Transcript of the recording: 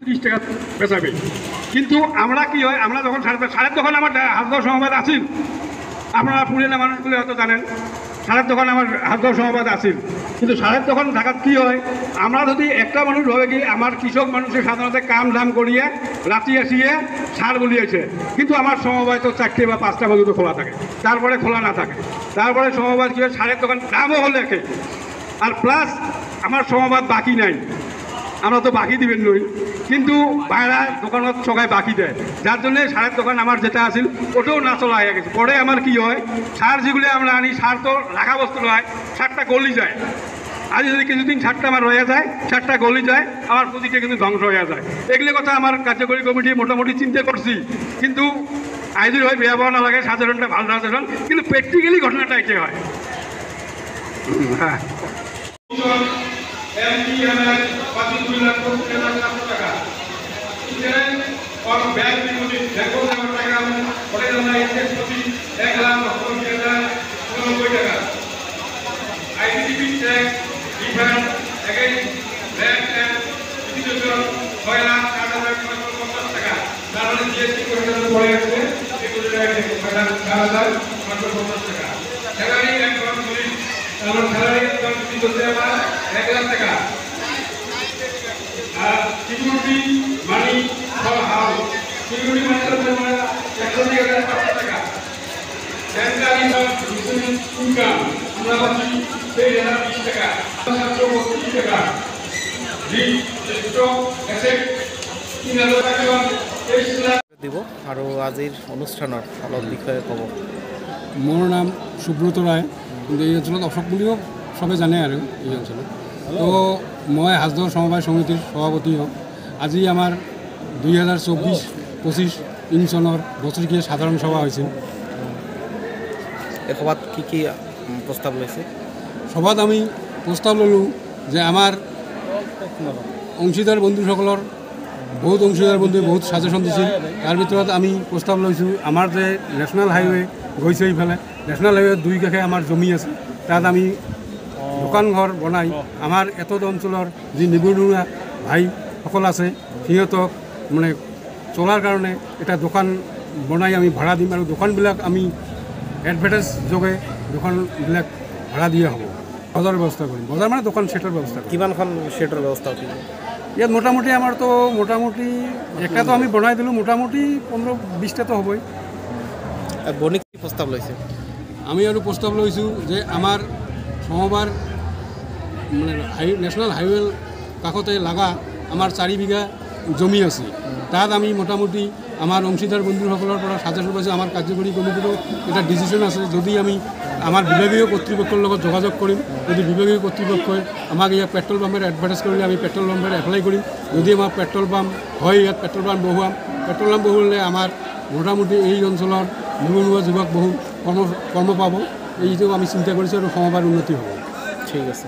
30 টাকা বেচাবে। কিন্তু আমরা কি হয়, আমরা যখন সারের দোকান আমার হাতগাঁও সমবাদ আছিল, আপনারা পুরিনা মানুষগুলো হয়তো জানেন, সারের দোকান আমার হাতগাঁও সমবাদ আছিল। কিন্তু সারের দোকান থাকাত কি হয়, আমরা যদি একটা মানুষ হবে কি আমার কৃষক মানুষের সাধারণত কাম দাম করিয়ে রাতি আসিয়ে সার বলিয়েছে, কিন্তু আমার সমবায় তো 4টে বা 5টা পর্যন্ত খোলা থাকে, তারপরে খোলা না থাকে। তারপরে সমবাদ কি হয়, সারের দোকান দামও হলে রাখে, আর প্লাস আমার সমবাদ বাকি নাই, আমরা তো বাকি দিবেন নই, কিন্তু বাইরা দোকানত সবাই বাকি দেয়, যার জন্য সারের দোকান আমার যেটা আছিল ওটাও না চলা হয়ে গেছে। পরে আমার কি হয়, সার যেগুলো আমরা আনি, সার তো রাখা বস্তু নয়, সারটা গলি যায়। আজ যদি কিছুদিন সারটা আমার রয়ে যায়, সারটা গলি যায়, আমার পুঁজিটা কিন্তু ধ্বংস হয়ে যায়। এগুলি কথা আমার কার্যকরী কমিটি মোটামুটি চিন্তা করছি, কিন্তু আইজুর হয় বেয়া পাওয়া না লাগে, সাধারণটা ভালো সাধারণ, কিন্তু প্র্যাকটিক্যালি ঘটনাটা এটাই হয়। হ্যাঁ, MTML 2 লাখ টাকা और बैंक में मुझे देखो ना टाका बड़े जमा एक्सेस होती 1,90,90 টাকা ITB tax refund again bank and institution 6,60,550 টাকা তারপরে জিএসটি পরিশোধ পড়ে আছে এগুলো টাকা 4,550 টাকা স্যালারি অ্যাকাউন্ট পুলিশ আমার স্যালারি অ্যাকাউন্ট পুলিশ হচ্ছে আমার 1,00,000 টাকা আর security money for house security money হচ্ছে আমার 1,00,500 টাকা সেন্ট্রাল ইনকাম আমরা পাচ্ছি 6,020 টাকা 732 টাকা জি স্টক অ্যাসেট 3,000 টাকা দিব আৰু আজিৰ অনুষ্ঠানৰ অলপ বিষয়ে ক'ব। মোৰ নাম সুব্ৰত ৰায়, কিন্তু এই অঞ্চলত অশোক বুলিও চবে জানে আৰু এই অঞ্চলত। তো মই হাজদৰ সমবায় সমিতিৰ সভাপতি হওঁ। আজি আমাৰ 2024-25 চনৰ বছৰেকীয়া সাধাৰণ সভা হৈছিল। এই সভাত কি কি প্ৰস্তাৱ লৈছে? সভাত আমি প্ৰস্তাৱ ল'লোঁ যে আমাৰ অংশীদাৰ বন্ধুসকলৰ বহুত অংশীদাৰ বন্ধুৱে বহুত ছাজেশ্যন দিছিল। তাৰ ভিতৰত আমি প্ৰস্তাৱ লৈছোঁ, আমাৰ যে নেশ্যনেল হাইৱে গৈছে, ইফালে নেশ্যনেল হাইৱে 2 কাষে আমাৰ জমি আছে, তাত আমি দোকান ঘৰ বনাই আমাৰ এতদ অঞ্চলৰ যি নিবনুৱা ভাইসকল আছে সিহঁতক মানে চলাৰ কাৰণে এটা দোকান বনাই আমি ভাড়া দিম, আৰু দোকানবিলাক আমি এডভাৰটাইজ যোগে দোকানবিলাক ভাড়া দিয়া হ'ব। বজাৰৰ ব্যৱস্থা কৰিম, বজাৰ মানে দোকান ছেটৰ ব্যৱস্থা কৰিম। কিমানখন ছেটৰ ব্যৱস্থা কৰিব? ইয়াত মোটামুটি আমাৰতো মোটামুটি একটাতো আমি বনাই দিলোঁ, মোটামুটি 15-20টাতো হ'বই। বণিক কি প্ৰস্তাৱ লৈছে? আমি আৰু প্ৰস্তাৱ লৈছোঁ যে আমাৰ সমবাৰ মানে নেশ্যনেল হাইৱে কাষতে লাগা আমাৰ 4 বিঘা জমি আছে, তাত আমি মোটামুটি আমাৰ অংশীদাৰ বন্ধুসকলৰ পৰা ছাজেশ্যন পাইছোঁ। আমাৰ কাৰ্যকৰী কমিটিৰো এটা ডিচিশ্যন আছে, যদি আমি আমাৰ বিভাগীয় কৰ্তৃপক্ষৰ লগত যোগাযোগ কৰিম, যদি বিভাগীয় কৰ্তৃপক্ষই আমাক ইয়াত পেট্ৰল পাম্পৰ এডভাৰটাইজ কৰিলে আমি পেট্ৰল পাম্পৰ এপ্লাই কৰিম। যদি আমাৰ পেট্ৰল পাম্প হয়, ইয়াত পেট্ৰল পাম্প বহুৱাম। পেট্ৰল পাম্প বহুৱালে আমাৰ মোটামুটি এই অঞ্চলৰ নিবনুৱা যুৱক বহু কৰ্ম পাব। এইটো আমি চিন্তা কৰিছোঁ আৰু সমবাৰ উন্নতি হ'ব। ঠিক আছে।